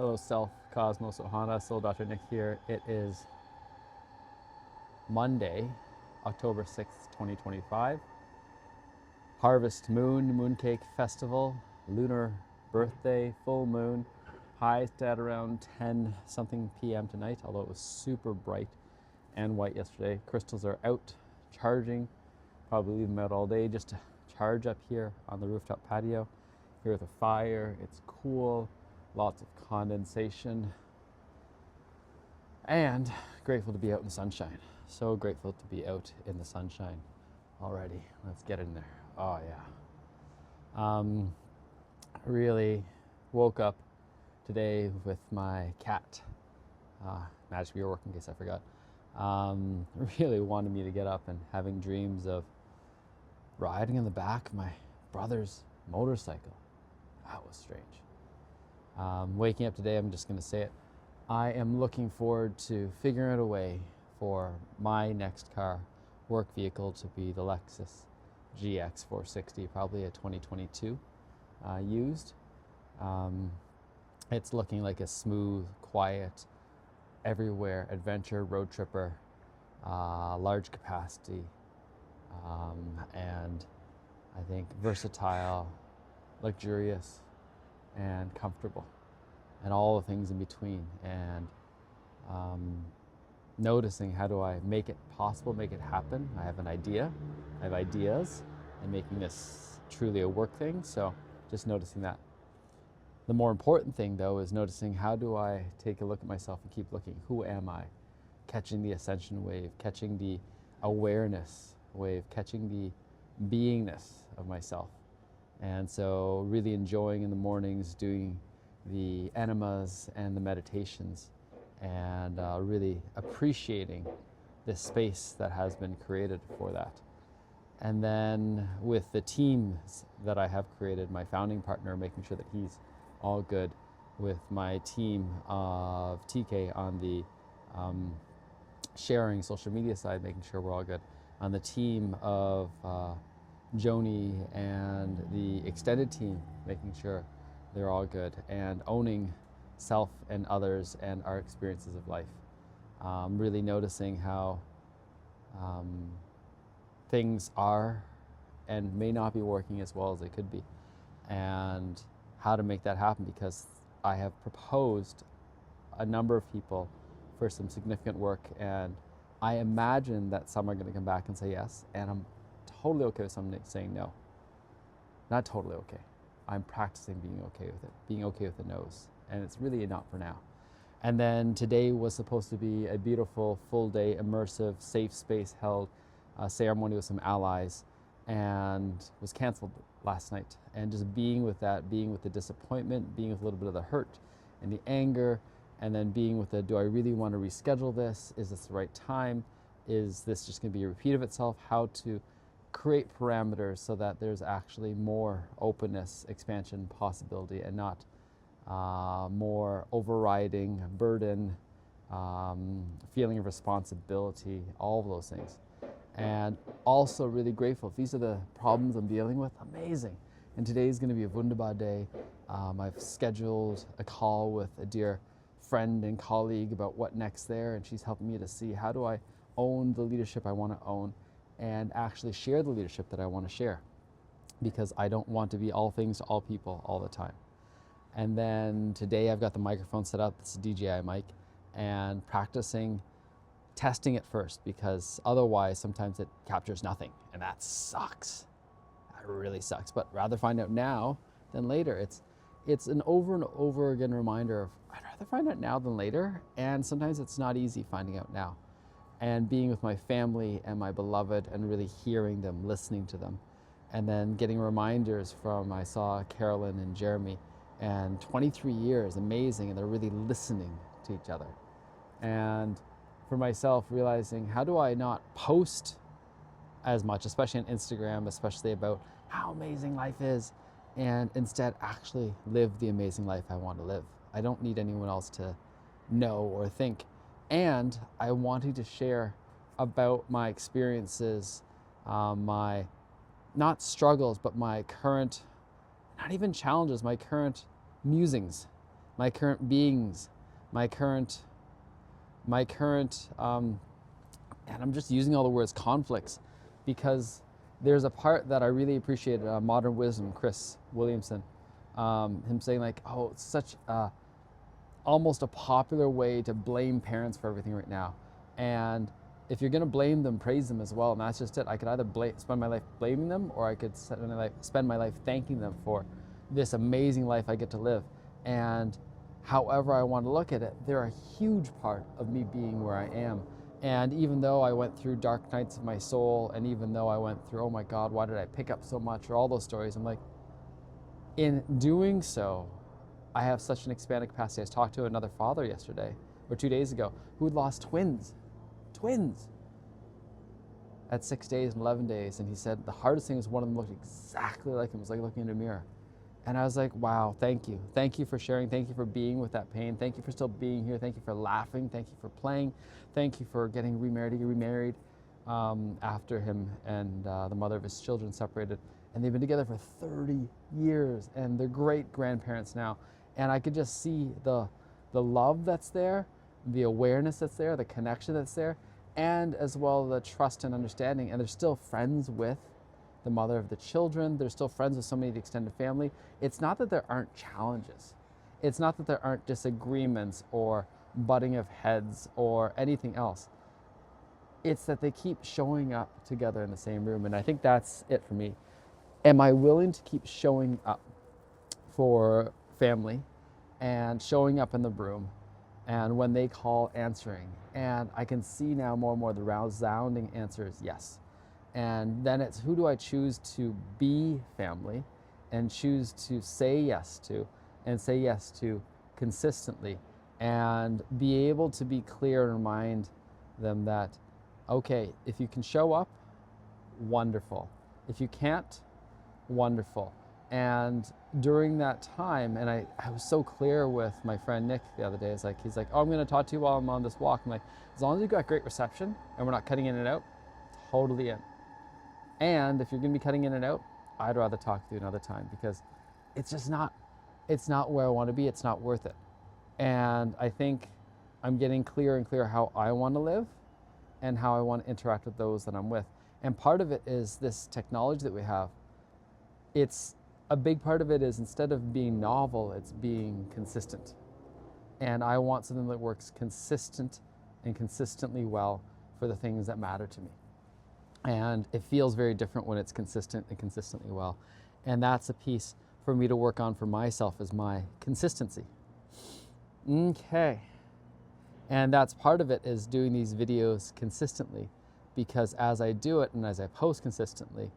Hello, Self, Cosmos, Ohana, Soul Dr. Nick here. It is Monday, October 6th, 2025. Harvest Moon, Mooncake Festival, lunar birthday, full moon. Highs at around 10 something p.m. tonight, although it was super bright and white yesterday. Crystals are out charging. Probably leave them out all day just to charge up here on the rooftop patio. Here with a fire, it's cool, lots of condensation, and grateful to be out in the sunshine. So grateful to be out in the sunshine already. Let's get in there. Oh yeah. Really woke up today with my cat. Magic we were working in case I forgot. Really wanted me to get up and having dreams of riding in the back of my brother's motorcycle. That was strange. Waking up today, I'm just going to say it. I am looking forward to figuring out a way for my next car, work vehicle, to be the Lexus GX 460, probably a 2022 used. It's looking like a smooth, quiet, everywhere adventure road tripper, large capacity, and I think versatile, luxurious, and comfortable, and all the things in between. And noticing how do I make it possible, make it happen. I have an idea, I have ideas, and making this truly a work thing. So just noticing that. The more important thing, though, is noticing how do I take a look at myself and keep looking. Who am I? Catching the ascension wave, catching the awareness wave, catching the beingness of myself. And so really enjoying in the mornings doing the enemas and the meditations, and really appreciating the space that has been created for that. And then with the teams that I have created, my founding partner, making sure that he's all good, with my team of TK on the sharing social media side, making sure we're all good, on the team of Joni and the extended team, making sure they're all good, and owning self and others and our experiences of life. Really noticing how things are and may not be working as well as they could be, and how to make that happen, because I have proposed a number of people for some significant work, and I imagine that some are going to come back and say yes, and I'm totally okay with some saying no. Not totally okay. I'm practicing being okay with it, being okay with the no's, and it's really not for now. And then today was supposed to be a beautiful, full day, immersive, safe space held ceremony with some allies, and was canceled last night. And just being with that, being with the disappointment, being with a little bit of the hurt and the anger, and then being with the, do I really want to reschedule this? Is this the right time? Is this just going to be a repeat of itself? How to create parameters so that there's actually more openness, expansion, possibility, and not more overriding burden, feeling of responsibility, all of those things. And also really grateful. If these are the problems I'm dealing with, amazing. And today is going to be a wunderbar day. I've scheduled a call with a dear friend and colleague about what next there, and she's helping me to see how do I own the leadership I want to own, and actually share the leadership that I want to share, because I don't want to be all things to all people all the time. And then today I've got the microphone set up. It's a DJI mic, and practicing testing it first, because otherwise sometimes it captures nothing, and that sucks. That really sucks. But rather find out now than later. It's an over and over again reminder of I'd rather find out now than later, and sometimes it's not easy finding out now. And being with my family and my beloved and really hearing them, listening to them, and then getting reminders from, I saw Carolyn and Jeremy, and 23 years, amazing, and they're really listening to each other. And for myself, realizing how do I not post as much, especially on Instagram, especially about how amazing life is, and instead actually live the amazing life I want to live. I don't need anyone else to know or think. And I wanted to share about my experiences, my not struggles, but my current, not even challenges, my current musings, my current beings, my current, and I'm just using all the words conflicts, because there's a part that I really appreciated, Modern Wisdom, Chris Williamson, him saying like, oh, it's such almost a popular way to blame parents for everything right now. And if you're going to blame them, praise them as well. And that's just it. I could either spend my life blaming them, or I could spend my life thanking them for this amazing life I get to live. And however I want to look at it, they're a huge part of me being where I am. And even though I went through dark nights of my soul, and even though I went through, oh my God, why did I pick up so much, or all those stories, I'm like, in doing so, I have such an expanded capacity. I talked to another father yesterday, or 2 days ago, who had lost twins at 6 days and 11 days. And he said the hardest thing was one of them looked exactly like him. It was like looking in a mirror. And I was like, wow, thank you. Thank you for sharing. Thank you for being with that pain. Thank you for still being here. Thank you for laughing. Thank you for playing. Thank you for getting remarried after him and the mother of his children separated. And they've been together for 30 years, and they're great grandparents now. And I could just see the love that's there, the awareness that's there, the connection that's there, and as well the trust and understanding. And they're still friends with the mother of the children. They're still friends with so many of the extended family. It's not that there aren't challenges. It's not that there aren't disagreements or butting of heads or anything else. It's that they keep showing up together in the same room. And I think that's it for me. Am I willing to keep showing up for family and showing up in the room, and when they call, answering? And I can see now more and more the resounding answer is yes. And then it's, who do I choose to be family and choose to say yes to, and say yes to consistently, and be able to be clear and remind them that, okay, if you can show up, wonderful. If you can't, wonderful. And during that time, and I was so clear with my friend Nick the other day. It's like, he's like, oh, I'm going to talk to you while I'm on this walk. I'm like, as long as you've got great reception and we're not cutting in and out, totally in. And if you're going to be cutting in and out, I'd rather talk to you another time, because it's just not, it's not where I want to be. It's not worth it. And I think I'm getting clearer and clearer how I want to live and how I want to interact with those that I'm with. And part of it is this technology that we have. It's a big part of it is, instead of being novel, it's being consistent. And I want something that works consistent and consistently well for the things that matter to me. And it feels very different when it's consistent and consistently well. And that's a piece for me to work on for myself, is my consistency. Okay. And that's part of it, is doing these videos consistently, because as I do it and as I post consistently,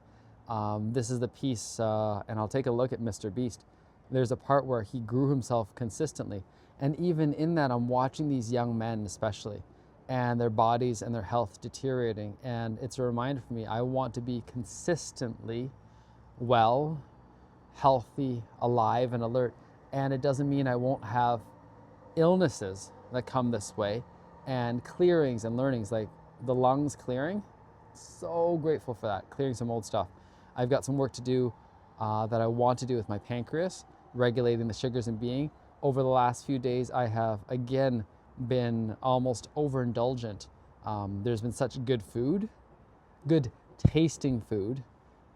this is the piece, and I'll take a look at Mr. Beast. There's a part where he grew himself consistently. And even in that, I'm watching these young men especially, and their bodies and their health deteriorating. And it's a reminder for me, I want to be consistently well, healthy, alive, and alert. And it doesn't mean I won't have illnesses that come this way, and clearings and learnings, like the lungs clearing. So grateful for that, clearing some old stuff. I've got some work to do that I want to do with my pancreas, regulating the sugars in being. Over the last few days, I have again been almost overindulgent. There's been such good food, good tasting food,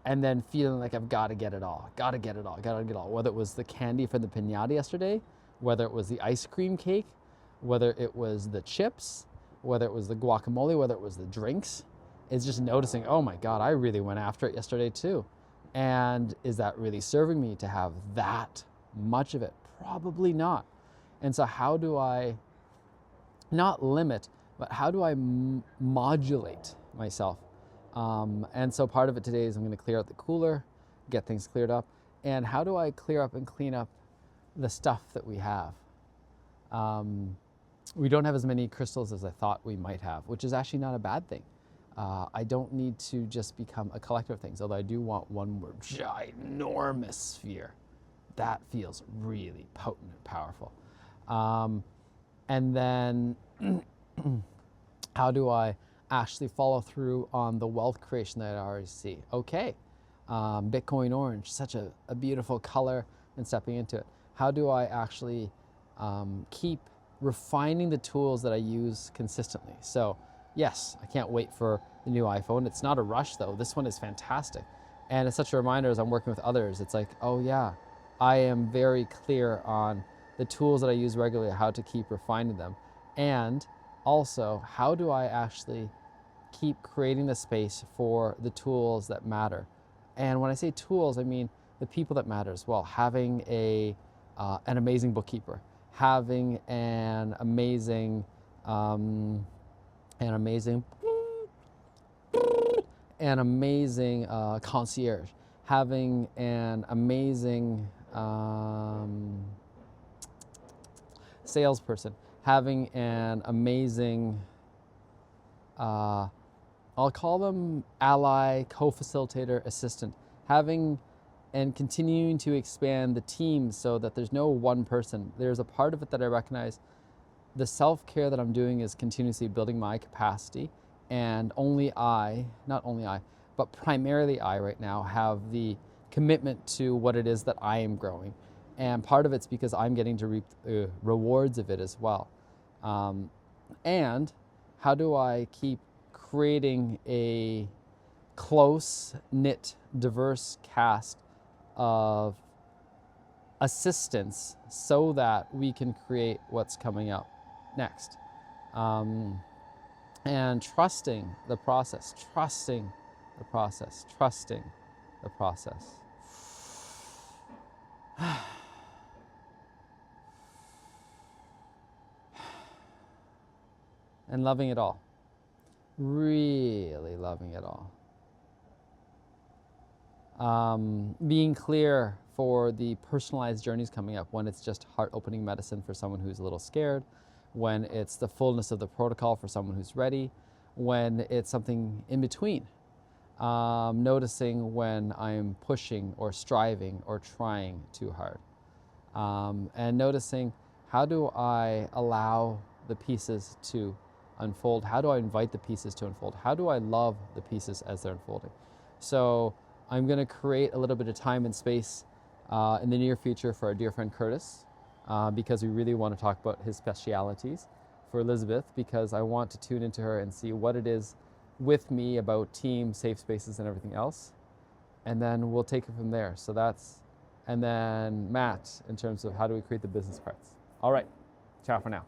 and then feeling like I've got to get it all, whether it was the candy from the piñata yesterday, whether it was the ice cream cake, whether it was the chips, whether it was the guacamole, whether it was the drinks. It's just noticing, oh my God, I really went after it yesterday too. And is that really serving me to have that much of it? Probably not. And so how do I not limit, but how do I modulate myself? And so part of it today is I'm going to clear out the cooler, get things cleared up. And how do I clear up and clean up the stuff that we have? We don't have as many crystals as I thought we might have, which is actually not a bad thing. I don't need to just become a collector of things, although I do want one more ginormous sphere. That feels really potent and powerful. And then how do I actually follow through on the wealth creation that I already see? Okay, Bitcoin orange, such a beautiful color, and stepping into it. How do I actually keep refining the tools that I use consistently. So yes, I can't wait for the new iPhone. It's not a rush though. This one is fantastic. And it's such a reminder as I'm working with others, it's like, oh yeah, I am very clear on the tools that I use regularly, how to keep refining them. And also, how do I actually keep creating the space for the tools that matter? And when I say tools, I mean the people that matter as well. Having an amazing bookkeeper, having an amazing an amazing concierge, having an amazing salesperson, having an amazing I'll call them ally, co-facilitator, assistant, having and continuing to expand the team so that there's no one person. There's a part of it that I recognize the self-care that I'm doing is continuously building my capacity, and not only I, but primarily I right now have the commitment to what it is that I am growing. And part of it's because I'm getting to reap the rewards of it as well. And how do I keep creating a close-knit, diverse cast of assistants so that we can create what's coming up next? And trusting the process, trusting the process, trusting the process. And loving it all. Really loving it all. Being clear for the personalized journeys coming up, when it's just heart-opening medicine for someone who's a little scared, when it's the fullness of the protocol for someone who's ready, when it's something in between. Noticing when I'm pushing or striving or trying too hard. And noticing, how do I allow the pieces to unfold? How do I invite the pieces to unfold? How do I love the pieces as they're unfolding? So I'm going to create a little bit of time and space in the near future for our dear friend Curtis, because we really want to talk about his specialities. For Elizabeth, because I want to tune into her and see what it is with me about team, safe spaces, and everything else. And then we'll take it from there. So and then Matt, in terms of how do we create the business parts. All right, ciao for now.